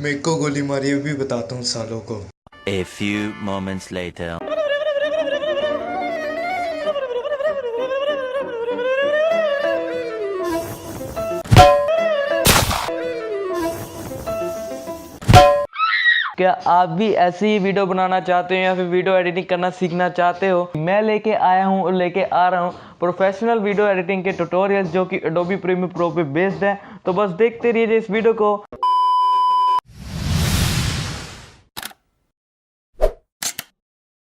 मेरे को गोली मारी है भी बताता हूँ सालों को। A few moments later. क्या आप भी ऐसी ही वीडियो बनाना चाहते हो या फिर वीडियो एडिटिंग करना सीखना चाहते हो? मैं लेके आया हूँ और लेके आ रहा हूँ प्रोफेशनल वीडियो एडिटिंग के ट्यूटोरियल्स जो कि Adobe Premiere Pro पे बेस्ड है। तो बस देखते रहिए इस वीडियो को।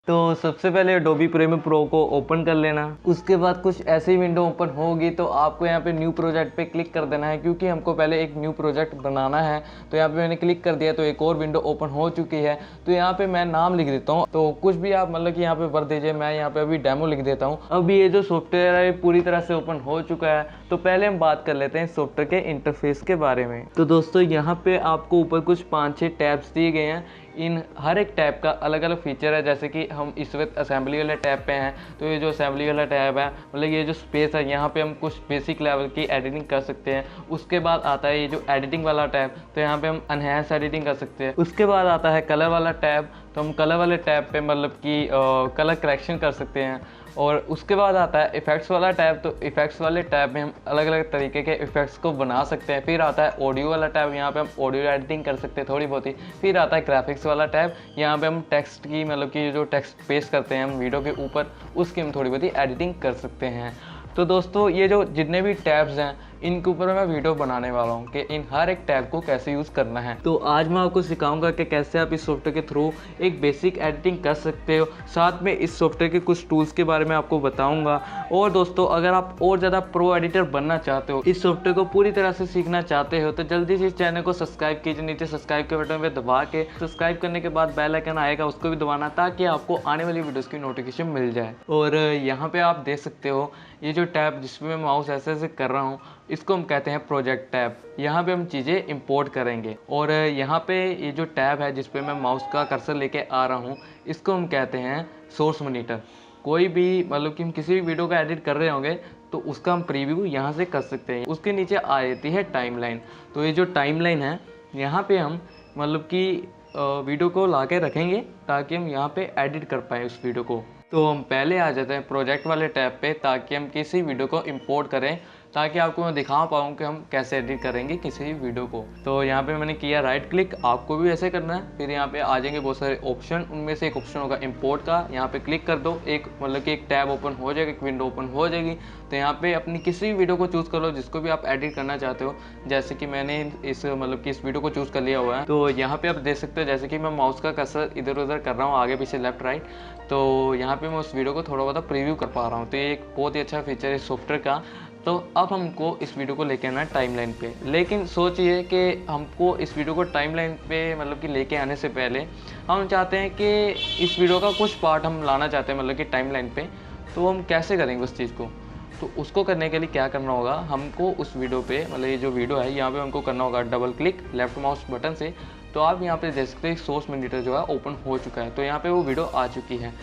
तो सबसे पहले Adobe Premiere Pro को ओपन कर लेना। उसके बाद कुछ ऐसी विंडो ओपन होगी तो आपको यहाँ पे न्यू प्रोजेक्ट पे क्लिक कर देना है, क्योंकि हमको पहले एक न्यू प्रोजेक्ट बनाना है। तो यहाँ पे मैंने क्लिक कर दिया तो एक और विंडो ओपन हो चुकी है। तो यहाँ पे मैं नाम लिख देता हूँ, तो कुछ भी आप मतलब कि यहाँ पे भर दीजिए। मैं यहाँ पे अभी डेमो लिख देता हूँ। अभी ये जो सॉफ्टवेयर है पूरी तरह से ओपन हो चुका है। तो पहले हम बात कर लेते हैं सॉफ्टवेयर के इंटरफेस के बारे में। तो दोस्तों यहाँ पे आपको ऊपर कुछ 5-6 टैब्स दिए गए हैं। इन हर एक टैब का अलग अलग फीचर है। जैसे कि हम इस वक्त असेंबली वाले टैब पे हैं, तो ये जो असेंबली वाला टैब है मतलब ये जो स्पेस है यहाँ पे हम कुछ बेसिक लेवल की एडिटिंग कर सकते हैं। उसके बाद आता है ये जो एडिटिंग वाला टैब, तो यहाँ पे हम एनहेंस एडिटिंग कर सकते हैं। उसके बाद आता है कलर वाला टैब, तो हम कलर वाले टैब पे मतलब कि कलर करेक्शन कर सकते हैं। और उसके बाद आता है इफ़ेक्ट्स वाला टैब, तो इफ़ेक्ट्स वाले टैब में हम अलग अलग तरीके के इफ़ेक्ट्स को बना सकते हैं। फिर आता है ऑडियो वाला टैब, यहाँ पे हम ऑडियो एडिटिंग कर सकते हैं थोड़ी बहुत ही। फिर आता है ग्राफिक्स वाला टैब, यहाँ पे हम टेक्स्ट की मतलब कि जो टेक्स्ट पेस्ट करते हैं हम वीडियो के ऊपर, उसकी हम थोड़ी बहुत ही एडिटिंग कर सकते हैं। तो दोस्तों ये जो जितने भी टैब्स हैं इनके ऊपर मैं वीडियो बनाने वाला हूँ कि इन हर एक टैब को कैसे यूज़ करना है। तो आज मैं आपको सिखाऊंगा कि कैसे आप इस सॉफ्टवेयर के थ्रू एक बेसिक एडिटिंग कर सकते हो। साथ में इस सॉफ्टवेयर के कुछ टूल्स के बारे में आपको बताऊंगा। और दोस्तों अगर आप और ज़्यादा प्रो एडिटर बनना चाहते हो, इस सॉफ्टवेयर को पूरी तरह से सीखना चाहते हो, तो जल्दी से इस चैनल को सब्सक्राइब कीजिए। नीचे सब्सक्राइब के बटन पर दबा के सब्सक्राइब करने के बाद बेल आइकन आएगा, उसको भी दबाना ताकि आपको आने वाली वीडियोज़ की नोटिफिकेशन मिल जाए। और यहाँ पर आप देख सकते हो ये जो टैब जिसमें मैं माउस ऐसे ऐसे कर रहा हूँ, इसको हम कहते हैं प्रोजेक्ट टैब। यहाँ पे हम चीज़ें इंपोर्ट करेंगे। और यहाँ पे ये जो टैब है जिस पे मैं माउस का कर्सर लेके आ रहा हूँ, इसको हम कहते हैं सोर्स मॉनिटर। कोई भी मतलब कि हम किसी भी वीडियो का एडिट कर रहे होंगे तो उसका हम प्रीव्यू यहाँ से कर सकते हैं। उसके नीचे आ जाती है टाइमलाइन। तो ये जो टाइमलाइन है यहाँ पे हम मतलब कि वीडियो को ला के रखेंगे ताकि हम यहाँ पे एडिट कर पाएँ उस वीडियो को। तो हम पहले आ जाते हैं प्रोजेक्ट वाले टैब पे, ताकि हम किसी वीडियो को इंपोर्ट करें, ताकि आपको मैं दिखा पाऊँ कि हम कैसे एडिट करेंगे किसी भी वीडियो को। तो यहाँ पे मैंने किया राइट क्लिक, आपको भी ऐसे करना है। फिर यहाँ पे आ जाएंगे बहुत सारे ऑप्शन, उनमें से एक ऑप्शन होगा इंपोर्ट का। यहाँ पे क्लिक कर दो, एक मतलब कि एक टैब ओपन हो जाएगा, एक विंडो ओपन हो जाएगी। तो यहाँ पे अपनी किसी भी वीडियो को चूज़ कर लो जिसको भी आप एडिट करना चाहते हो। जैसे कि मैंने इस मतलब कि इस वीडियो को चूज़ कर लिया हुआ है। तो यहाँ पे आप देख सकते हो जैसे कि मैं माउस का कर्सर इधर उधर कर रहा हूँ, आगे पीछे लेफ्ट राइट, तो यहाँ पे मैं उस वीडियो को थोड़ा बहुत प्रीव्यू कर पा रहा हूँ। तो ये एक बहुत ही अच्छा फीचर है सॉफ्टवेयर का। तो अब हमको इस वीडियो को लेके आना है टाइमलाइन पे। लेकिन सोचिए कि हमको इस वीडियो को टाइमलाइन पे मतलब कि लेके आने से पहले हम चाहते हैं कि इस वीडियो का कुछ पार्ट हम लाना चाहते हैं मतलब कि टाइमलाइन पे। तो हम कैसे करेंगे उस चीज़ को? तो उसको करने के लिए क्या करना होगा, हमको उस वीडियो पे मतलब ये जो वीडियो है यहाँ पे हमको करना होगा double click left mouse button से। तो आप यहाँ पे देख सकते हैं सोर्स मॉनिटर जो है ओपन हो चुका है। तो यहाँ पे वो वीडियो आ चुकी है।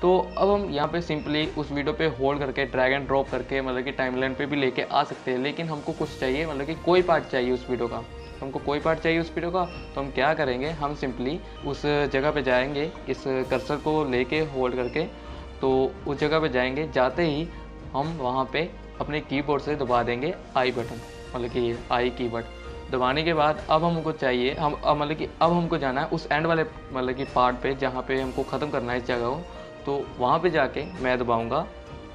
तो अब हम यहाँ पे सिंपली उस वीडियो पे होल्ड करके ड्रैग एंड ड्रॉप करके मतलब कि टाइमलाइन पे भी लेके आ सकते हैं। लेकिन हमको कुछ चाहिए मतलब कि कोई पार्ट चाहिए उस वीडियो का, हमको कोई पार्ट चाहिए उस वीडियो का। तो हम क्या करेंगे, हम सिंपली उस जगह पे जाएंगे, इस कर्सर को लेके होल्ड करके, तो उस जगह पे जाएंगे। जाते ही हम वहाँ पे अपने कीबोर्ड से दबा देंगे आई बटन, मतलब कि आई कीबोर्ड दबाने के बाद अब हमको चाहिए हम मतलब कि अब हमको जाना है उस एंड वाले मतलब कि पार्ट पे जहाँ पे हमको ख़त्म करना है इस जगह को। तो वहाँ पे जाके मैं दबाऊँगा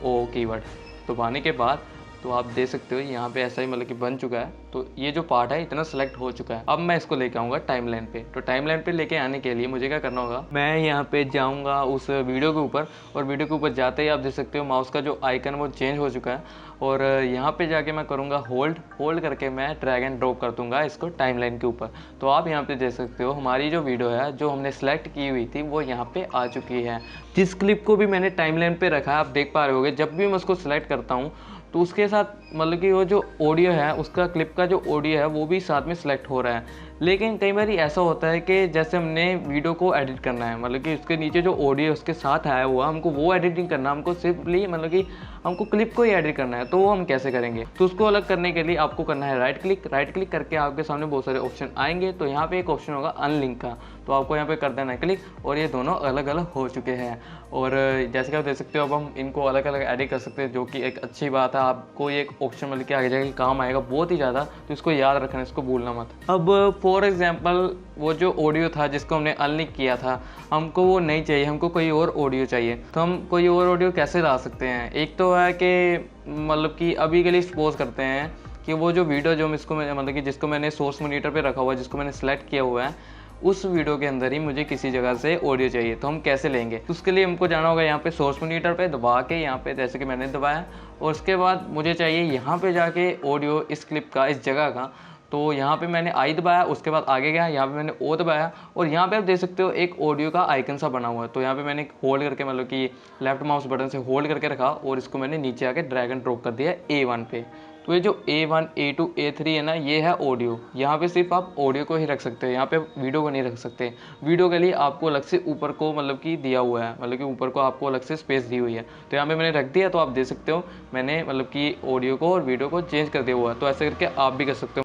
ओ कीवर्ड। दबाने के बाद तो आप देख सकते हो यहाँ पे ऐसा ही मतलब कि बन चुका है। तो ये जो पार्ट है इतना सेलेक्ट हो चुका है। अब मैं इसको लेके आऊँगा टाइमलाइन पे। तो टाइमलाइन पे लेके आने के लिए मुझे क्या करना होगा, मैं यहाँ पे जाऊँगा उस वीडियो के ऊपर, और वीडियो के ऊपर जाते ही आप देख सकते हो माउस का जो आइकन वो चेंज हो चुका है। और यहाँ पे जाके मैं करूँगा होल्ड करके मैं ड्रैग एंड ड्रॉप कर दूँगा इसको टाइमलाइन के ऊपर। तो आप यहाँ पे देख सकते हो हमारी जो वीडियो है जो हमने सेलेक्ट की हुई थी वो यहाँ पे आ चुकी है। जिस क्लिप को भी मैंने टाइमलाइन पे रखा है आप देख पा रहे होगे, जब भी मैं उसको सेलेक्ट करता हूँ तो उसके साथ मतलब कि वो जो ऑडियो है उसका क्लिप का जो ऑडियो है वो भी साथ में सिलेक्ट हो रहा है। लेकिन कई बार ऐसा होता है कि जैसे हमने वीडियो को एडिट करना है, मतलब कि उसके नीचे जो ऑडियो उसके साथ आया हुआ हमको वो एडिटिंग करना, हमको सिंपली मतलब कि हमको क्लिप को ही एडिट करना है, तो वो हम कैसे करेंगे? तो उसको अलग करने के लिए आपको करना है राइट क्लिक करके आपके सामने बहुत सारे ऑप्शन आएंगे। तो यहाँ पे एक ऑप्शन होगा अनलिंक का, तो आपको यहाँ पे कर देना है क्लिक, और ये दोनों अलग अलग हो चुके हैं। और जैसे कि आप देख सकते हो अब हम इनको अलग अलग एडिट कर सकते हैं, जो कि एक अच्छी बात है। आपको ये एक ऑप्शन मतलब कि आगे जाके काम आएगा बहुत ही ज़्यादा, तो इसको याद रखना, इसको भूलना मत। अब फॉर एग्जांपल वो जो ऑडियो था जिसको हमने अनलिंक किया था, हमको वो नहीं चाहिए, हमको कोई और ऑडियो चाहिए। तो हम कोई और ऑडियो कैसे ला सकते हैं? एक तो है कि मतलब कि अभी के लिए सपोज करते हैं कि वो जो वीडियो जो इसको मैं मतलब कि जिसको मैंने सोर्स मॉनिटर पे रखा हुआ है, जिसको मैंने सेलेक्ट किया हुआ है, उस वीडियो के अंदर ही मुझे किसी जगह से ऑडियो चाहिए। तो हम कैसे लेंगे? तो उसके लिए हमको जाना होगा यहाँ पे सोर्स मॉनिटर पे, दबा के यहाँ पे जैसे कि मैंने दबाया, और उसके बाद मुझे चाहिए यहाँ पे जाके ऑडियो इस क्लिप का, इस जगह का। तो यहाँ पे मैंने आई दबाया, उसके बाद आगे गया, यहाँ पे मैंने ओ दबाया, और यहाँ पे आप देख सकते हो एक ऑडियो का आइकन सा बना हुआ है। तो यहाँ पे मैंने होल्ड करके मतलब कि लेफ्ट माउस बटन से होल्ड करके रखा, और इसको मैंने नीचे आके ड्रैग एंड ड्रॉप कर दिया A1 पे। तो ये जो A1, A2, A3 है ना, ये है ऑडियो। यहाँ पे सिर्फ आप ऑडियो को ही रख सकते हो, यहाँ पे वीडियो को नहीं रख सकते। वीडियो के लिए आपको अलग से ऊपर को मतलब कि दिया हुआ है, मतलब कि ऊपर को आपको अलग से स्पेस दी हुई है। तो यहाँ पे मैंने रख दिया, तो आप देख सकते हो मैंने मतलब कि ऑडियो को और वीडियो को चेंज कर दिया हुआ है। तो ऐसे करके आप भी कर सकते हो।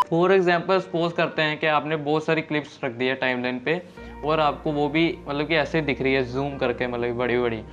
फॉर एग्जाम्पल सपोज करते हैं कि आपने बहुत सारी क्लिप्स रख दी है टाइमलाइन पे, और आपको वो भी मतलब कि ऐसे दिख रही है जूम करके, मतलब बड़ी बड़ी,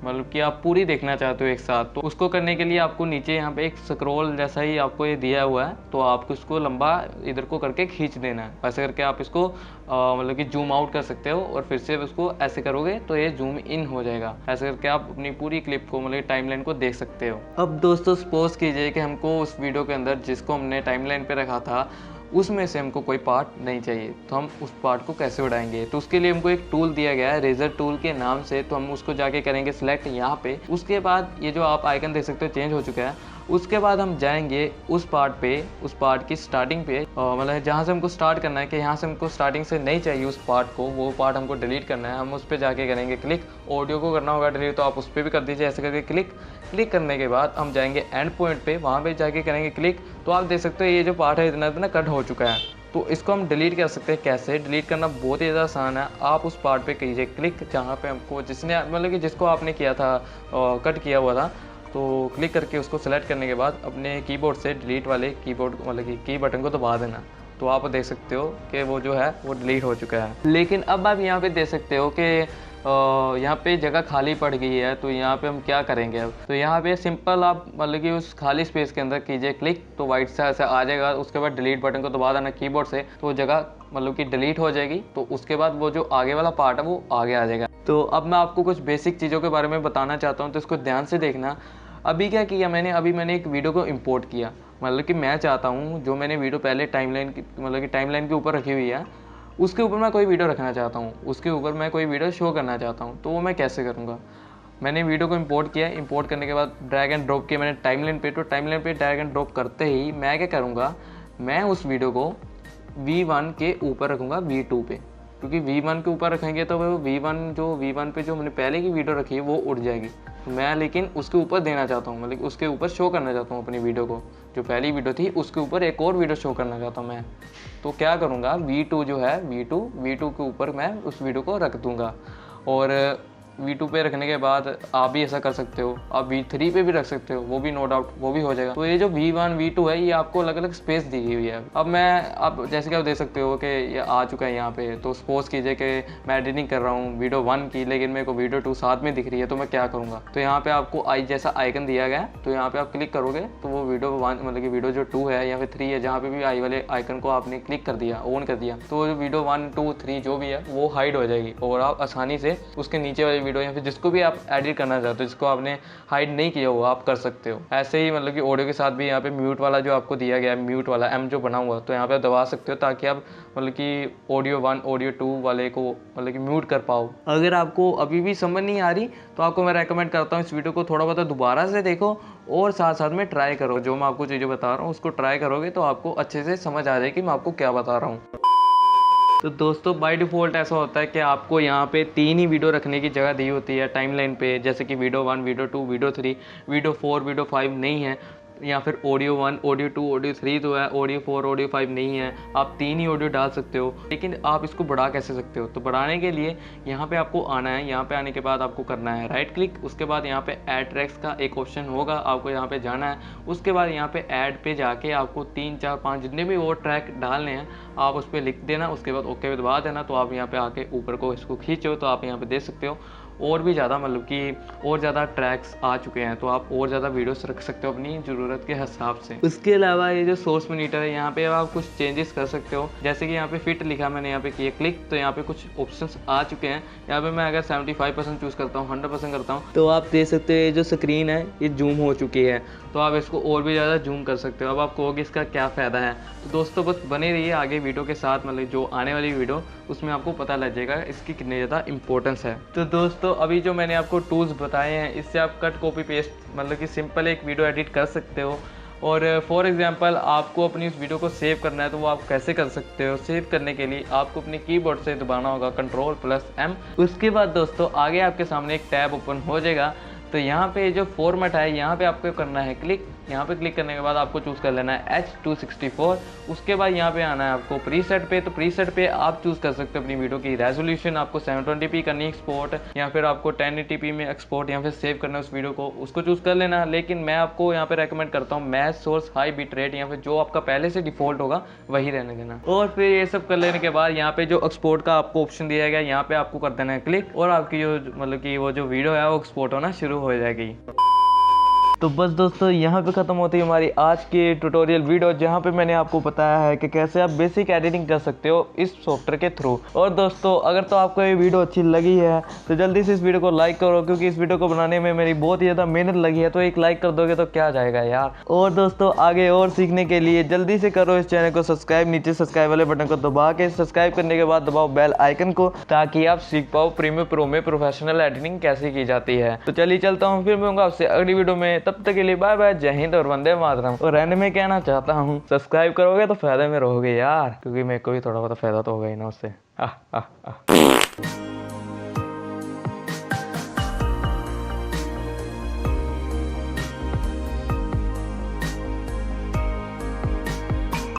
मतलब कि आप पूरी देखना चाहते हो एक साथ। तो उसको करने के लिए आपको नीचे यहाँ पे एक स्क्रॉल जैसा ही आपको ये दिया हुआ है, तो आपको इसको लंबा इधर को करके खींच देना है। ऐसे करके आप इसको मतलब कि जूम आउट कर सकते हो, और फिर से उसको ऐसे करोगे तो ये जूम इन हो जाएगा। ऐसे करके आप अपनी पूरी क्लिप को मतलब टाइमलाइन को देख सकते हो। अब दोस्तों सपोज कीजिए कि हमको उस वीडियो के अंदर जिसको हमने टाइमलाइन पे रखा था, उसमें से हमको कोई पार्ट नहीं चाहिए, तो हम उस पार्ट को कैसे उड़ाएंगे? तो उसके लिए हमको एक टूल दिया गया है रेजर टूल के नाम से। तो हम उसको जाके करेंगे सिलेक्ट यहाँ पे। उसके बाद ये जो आप आइकन देख सकते हो चेंज हो चुका है। उसके बाद हम जाएंगे उस पार्ट पे, उस पार्ट की स्टार्टिंग पे, मतलब जहाँ से हमको स्टार्ट करना है, कि यहाँ से हमको स्टार्टिंग से नहीं चाहिए उस पार्ट को, वो पार्ट हमको डिलीट करना है। हम उस पर जाके करेंगे क्लिक। ऑडियो को करना होगा डिलीट, तो आप उस पर भी कर दीजिए ऐसे करके क्लिक करने के बाद हम जाएंगे एंड पॉइंट पे, वहाँ पे जाके करेंगे क्लिक। तो आप देख सकते हो ये जो पार्ट है इतना कट हो चुका है। तो इसको हम डिलीट कर सकते हैं। कैसे डिलीट करना? बहुत ही ज़्यादा आसान है। आप उस पार्ट पे कीजिए क्लिक जहाँ पे हमको जिसने मतलब कि जिसको आपने किया था, कट किया हुआ था, तो क्लिक करके उसको सेलेक्ट करने के बाद अपने कीबोर्ड से डिलीट वाले कीबोर्ड मतलब कि की बटन को दबा देना। तो आप देख सकते हो कि वो जो है वो डिलीट हो चुका है। लेकिन अब आप यहाँ पे देख सकते हो कि यहाँ पे जगह खाली पड़ गई है, तो यहाँ पे हम क्या करेंगे अब? तो यहाँ पे सिंपल आप मतलब कि उस खाली स्पेस के अंदर कीजिए क्लिक, तो वाइट से ऐसे आ जाएगा। उसके बाद डिलीट बटन को दबा देना कीबोर्ड से, तो वो जगह मतलब कि डिलीट हो जाएगी। तो उसके बाद वो जो आगे वाला पार्ट है वो आगे आ जाएगा। तो अब मैं आपको कुछ बेसिक चीज़ों के बारे में बताना चाहता हूँ, तो इसको ध्यान से देखना। अभी क्या किया मैंने, अभी मैंने एक वीडियो को इम्पोर्ट किया, मतलब कि मैं चाहता हूँ जो मैंने वीडियो पहले टाइमलाइन की मतलब कि टाइमलाइन के ऊपर रखी हुई है, उसके ऊपर मैं कोई वीडियो रखना चाहता हूँ, उसके ऊपर मैं कोई वीडियो शो करना चाहता हूँ। तो वो मैं कैसे करूँगा? मैंने वीडियो को इंपोर्ट किया, इंपोर्ट करने के बाद ड्रैग एंड ड्रॉप किया मैंने टाइमलाइन पे। तो टाइमलाइन पे ड्रैग एंड ड्रॉप करते ही मैं क्या करूँगा, मैं उस वीडियो को V1 के ऊपर रखूँगा V2 पे, क्योंकि V1 के ऊपर रखेंगे तो वो V1 पे जो मैंने पहले की वीडियो रखी है वो उड़ जाएगी। तो मैं लेकिन उसके ऊपर देना चाहता हूँ, मतलब उसके ऊपर शो करना चाहता हूँ अपनी वीडियो को। जो पहली वीडियो थी उसके ऊपर एक और वीडियो शो करना चाहता हूँ मैं। तो क्या करूँगा, V2 जो है V2 के ऊपर मैं उस वीडियो को रख दूँगा। और V2 पे रखने के बाद आप भी ऐसा कर सकते हो, आप V3 पे भी रख सकते हो, वो भी नो डाउट वो भी हो जाएगा। तो ये जो V1 V2 है ये आपको अलग अलग स्पेस दी हुई है। अब मैं आप जैसे कि आप देख सकते हो कि ये आ चुका है यहाँ पे। तो सपोज कीजिए कि मैं एडिटिंग कर रहा हूँ वीडियो 1 की, लेकिन मेरे को वीडियो 2 साथ में दिख रही है, तो मैं क्या करूँगा? तो यहाँ पे आपको आई जैसा आइकन दिया गया है, तो यहाँ पे आप क्लिक करोगे तो वो वीडियो 1 मतलब कि वीडियो जो 2 है या फिर 3 है, जहाँ पे भी आई वाले आइकन को आपने क्लिक कर दिया, ऑन कर दिया, तो वीडियो 1 2 3 जो भी है वो हाइड हो जाएगी, और आप आसानी से उसके नीचे वाली वीडियो या फिर जिसको भी आप एडिट करना चाहते हो, जिसको आपने हाइड नहीं किया हुआ, आप कर सकते हो। ऐसे ही मतलब कि ऑडियो के साथ भी यहाँ पे म्यूट वाला जो आपको दिया गया है, म्यूट वाला M जो बना हुआ, तो यहाँ पे आप दबा सकते हो ताकि आप मतलब कि ऑडियो 1 ऑडियो 2 वाले को मतलब कि म्यूट कर पाओ। अगर आपको अभी भी समझ नहीं आ रही तो आपको मैं रेकमेंड करता हूँ इस वीडियो को थोड़ा बहुत दोबारा से देखो, और साथ साथ में ट्राई करो। जो मैं आपको चीज़ें बता रहा हूँ उसको ट्राई करोगे तो आपको अच्छे से समझ आ जाएगी मैं आपको क्या बता रहा हूँ। तो दोस्तों बाय डिफ़ॉल्ट ऐसा होता है कि आपको यहाँ पे 3 ही वीडियो रखने की जगह दी होती है टाइमलाइन पे, जैसे कि video 1 video 2 video 3, video 4 video 5 नहीं है। या फिर ऑडियो 1, ऑडियो 2, ऑडियो 3 तो है, ऑडियो 4, ऑडियो 5 नहीं है, आप 3 ही ऑडियो डाल सकते हो। लेकिन आप इसको बढ़ा कैसे सकते हो? तो बढ़ाने के लिए यहाँ पे आपको आना है। यहाँ पे आने के बाद आपको करना है राइट क्लिक, उसके बाद यहाँ पे ऐड ट्रैक्स का एक ऑप्शन होगा, आपको यहाँ पे जाना है। उसके बाद यहाँ पे ऐड पे जाके आपको 3, 4, 5 जितने भी वो ट्रैक डालने हैं आप उस पर लिख देना। उसके बाद ओके पे दबा देना। तो आप यहाँ पे आके ऊपर को इसको खींचो तो आप यहाँ पे देख सकते हो और भी ज़्यादा मतलब कि और ज़्यादा ट्रैक्स आ चुके हैं। तो आप और ज़्यादा वीडियोस रख सकते हो अपनी ज़रूरत के हिसाब से। उसके अलावा ये जो सोर्स मोनीटर है यहाँ पे आप कुछ चेंजेस कर सकते हो। जैसे कि यहाँ पे फिट लिखा, मैंने यहाँ पे किया क्लिक तो यहाँ पे कुछ ऑप्शंस आ चुके हैं। यहाँ पे मैं अगर 75% चूज़ करता हूँ, 100% करता हूँ तो आप देख सकते हो ये जो स्क्रीन है ये जूम हो चुकी है। तो आप इसको और भी ज़्यादा जूम कर सकते हो। अब आप कहोगे इसका क्या फ़ायदा है? तो दोस्तों बस बने रहिए आगे वीडियो के साथ, मतलब जो आने वाली वीडियो उसमें आपको पता लग जाएगा इसकी कितनी ज़्यादा इंपॉर्टेंस है। तो दोस्तों अभी जो मैंने आपको टूल्स बताए हैं इससे आप कट कॉपी पेस्ट मतलब कि सिंपल एक वीडियो एडिट कर सकते हो। और फॉर एग्जांपल आपको अपनी उस वीडियो को सेव करना है तो वो आप कैसे कर सकते हो? सेव करने के लिए आपको अपने कीबोर्ड से दबाना होगा Ctrl+M। उसके बाद दोस्तों आगे आपके सामने एक टैब ओपन हो जाएगा। तो यहाँ पे जो फॉर्मेट है यहाँ पे आपको करना है क्लिक। यहाँ पे क्लिक करने के बाद आपको चूज़ कर लेना है H264। उसके बाद यहाँ पे आना है आपको प्रीसेट पे। तो प्रीसेट पे आप चूज़ कर सकते हो अपनी वीडियो की रेजोल्यूशन, आपको 720p करनी है एक्सपोर्ट या फिर आपको 1080p में एक्सपोर्ट या फिर सेव करना है उस वीडियो को, उसको चूज़ कर लेना। लेकिन मैं आपको यहाँ पे रेकमेंड करता हूँ match source high bit rate या फिर जो आपका पहले से डिफॉल्ट होगा वही रहने देना। और फिर ये सब कर लेने के बाद यहाँ पे जो एक्सपोर्ट का आपको ऑप्शन दिया गया यहाँ पे आपको कर देना है क्लिक और आपकी जो मतलब कि वो जो वीडियो है वो एक्सपोर्ट होना शुरू हो जाएगी। तो बस दोस्तों यहाँ पे ख़त्म होती है हमारी आज की ट्यूटोरियल वीडियो, जहाँ पे मैंने आपको बताया है कि कैसे आप बेसिक एडिटिंग कर सकते हो इस सॉफ्टवेयर के थ्रू। और दोस्तों अगर तो आपको ये वीडियो अच्छी लगी है तो जल्दी से इस वीडियो को लाइक करो, क्योंकि इस वीडियो को बनाने में मेरी बहुत ही ज़्यादा मेहनत लगी है। तो एक लाइक कर दोगे तो क्या जाएगा यार। और दोस्तों आगे और सीखने के लिए जल्दी से करो इस चैनल को सब्सक्राइब, नीचे सब्सक्राइब वाले बटन को दबा के सब्सक्राइब करने के बाद दबाओ बेल आइकन को, ताकि आप सीख पाओ प्रीमियर प्रो में प्रोफेशनल एडिटिंग कैसे की जाती है। तो चलिए चलता हूँ, फिर मिलूंगा आपसे अगली वीडियो में। तब तक के लिए बाय बाय, जय हिंद और वंदे मातरम। और रहने में कहना चाहता हूँ सब्सक्राइब करोगे तो फायदे में रहोगे यार, क्योंकि मेरे को भी थोड़ा बहुत फायदा तो होगा ही ना उससे।